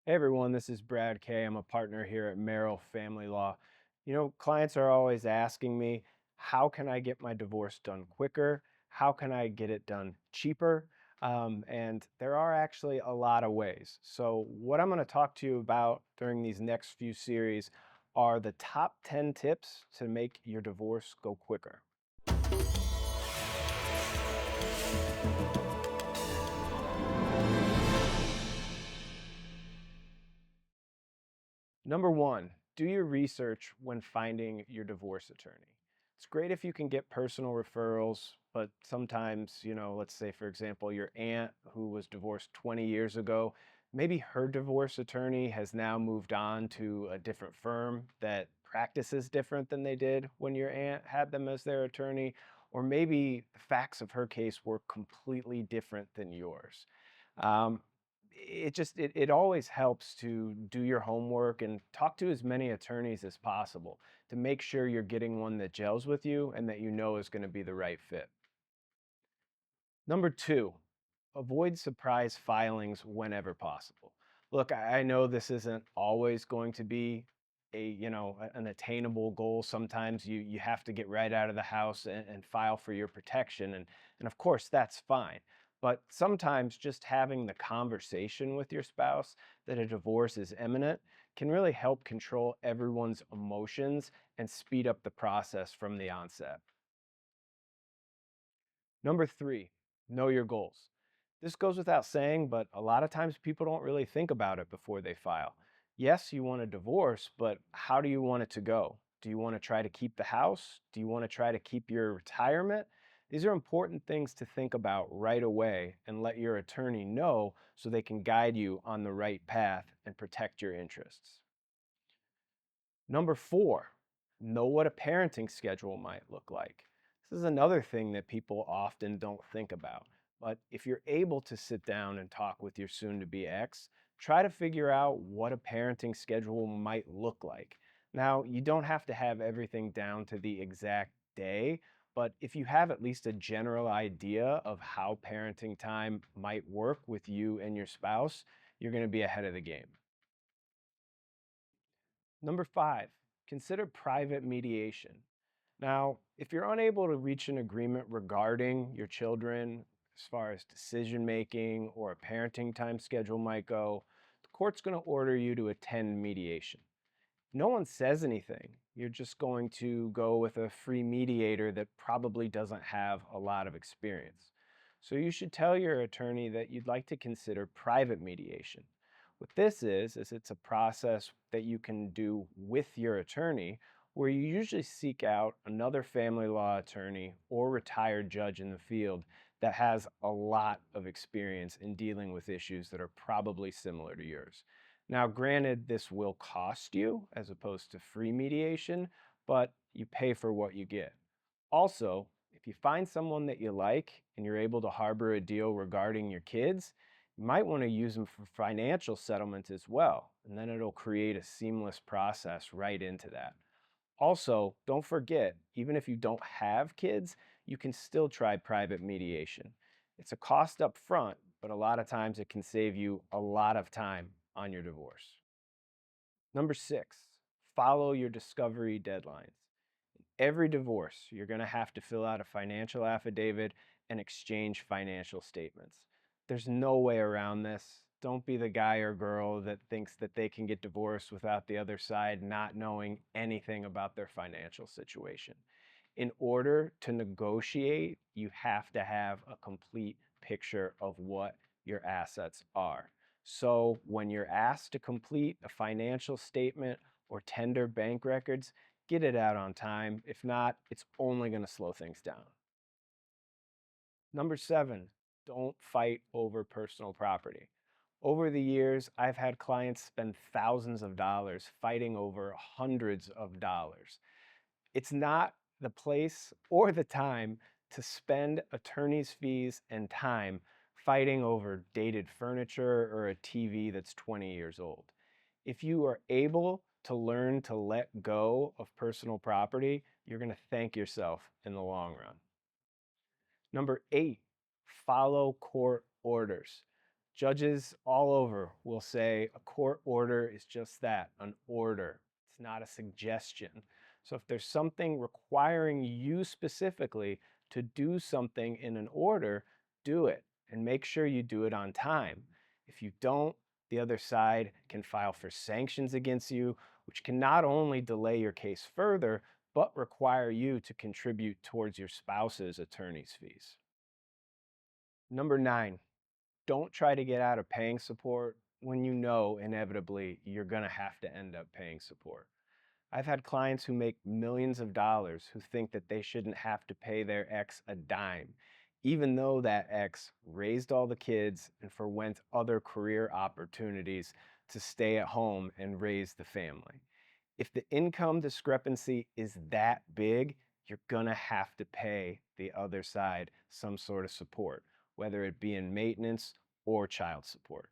Hey everyone, this is Brad Kaye. I'm a partner here at Merrill Family Law. Clients are always asking me, how can I get my divorce done quicker? How can I get it done cheaper? And there are actually a lot of ways. So, what I'm going to talk to you about during these next few series are the top 10 tips to make your divorce go quicker. Number one, do your research when finding your divorce attorney. It's great if you can get personal referrals, but sometimes, let's say, for example, your aunt who was divorced 20 years ago, maybe her divorce attorney has now moved on to a different firm that practices different than they did when your aunt had them as their attorney, or maybe the facts of her case were completely different than yours. Um, it always helps to do your homework and talk to as many attorneys as possible to make sure you're getting one that gels with you and that you know is going to be the right fit. Number two, avoid surprise filings whenever possible. Look, I know this isn't always going to be an attainable goal. Sometimes you have to get right out of the house and file for your protection. And of course, that's fine. But sometimes just having the conversation with your spouse that a divorce is imminent can really help control everyone's emotions and speed up the process from the onset. Number three, know your goals. This goes without saying, but a lot of times people don't really think about it before they file. Yes, you want a divorce, but how do you want it to go? Do you want to try to keep the house? Do you want to try to keep your retirement? These are important things to think about right away and let your attorney know so they can guide you on the right path and protect your interests. Number four, know what a parenting schedule might look like. This is another thing that people often don't think about. But if you're able to sit down and talk with your soon to be ex, try to figure out what a parenting schedule might look like. Now, you don't have to have everything down to the exact day, but if you have at least a general idea of how parenting time might work with you and your spouse, you're going to be ahead of the game. Number five, consider private mediation. Now, if you're unable to reach an agreement regarding your children, as far as decision making or a parenting time schedule might go, the court's going to order you to attend mediation. No one says anything. You're just going to go with a free mediator that probably doesn't have a lot of experience. So you should tell your attorney that you'd like to consider private mediation. What this is it's a process that you can do with your attorney where you usually seek out another family law attorney or retired judge in the field that has a lot of experience in dealing with issues that are probably similar to yours. Now, granted, this will cost you as opposed to free mediation, but you pay for what you get. Also, if you find someone that you like and you're able to harbor a deal regarding your kids, you might want to use them for financial settlement as well, and then it'll create a seamless process right into that. Also, don't forget, even if you don't have kids, you can still try private mediation. It's a cost up front, but a lot of times it can save you a lot of time on your divorce. Number six, follow your discovery deadlines. Every divorce, you're going to have to fill out a financial affidavit and exchange financial statements. There's no way around this. Don't be the guy or girl that thinks that they can get divorced without the other side not knowing anything about their financial situation. In order to negotiate, you have to have a complete picture of what your assets are. So when you're asked to complete a financial statement or tender bank records, get it out on time. If not, it's only going to slow things down. Number seven, don't fight over personal property. Over the years, I've had clients spend thousands of dollars fighting over hundreds of dollars. It's not the place or the time to spend attorney's fees and time fighting over dated furniture or a TV that's 20 years old. If you are able to learn to let go of personal property, you're going to thank yourself in the long run. Number eight, follow court orders. Judges all over will say a court order is just that, an order. It's not a suggestion. So if there's something requiring you specifically to do something in an order, do it and make sure you do it on time. If you don't, the other side can file for sanctions against you, which can not only delay your case further, but require you to contribute towards your spouse's attorney's fees. Number 9, don't try to get out of paying support when you know inevitably you're going to have to end up paying support. I've had clients who make millions of dollars who think that they shouldn't have to pay their ex a dime, even though that ex raised all the kids and forwent other career opportunities to stay at home and raise the family. If the income discrepancy is that big, you're gonna have to pay the other side some sort of support, whether it be in maintenance or child support.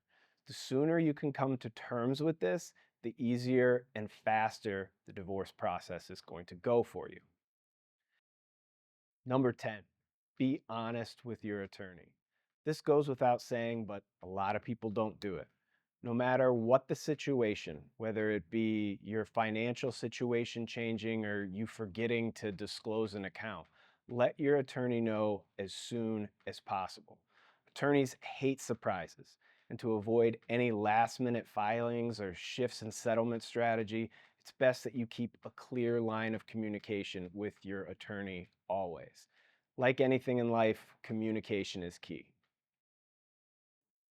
The sooner you can come to terms with this, the easier and faster the divorce process is going to go for you. Number 10, be honest with your attorney. This goes without saying, but a lot of people don't do it. No matter what the situation, whether it be your financial situation changing or you forgetting to disclose an account, let your attorney know as soon as possible. Attorneys hate surprises, and to avoid any last minute filings or shifts in settlement strategy, it's best that you keep a clear line of communication with your attorney always. Like anything in life, communication is key.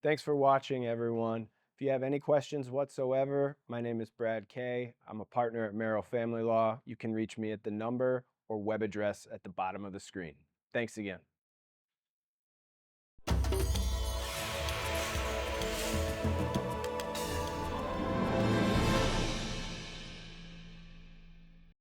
Thanks for watching, everyone. If you have any questions whatsoever, my name is Brad Kaye. I'm a partner at Merrill Family Law. You can reach me at the number or web address at the bottom of the screen. Thanks again.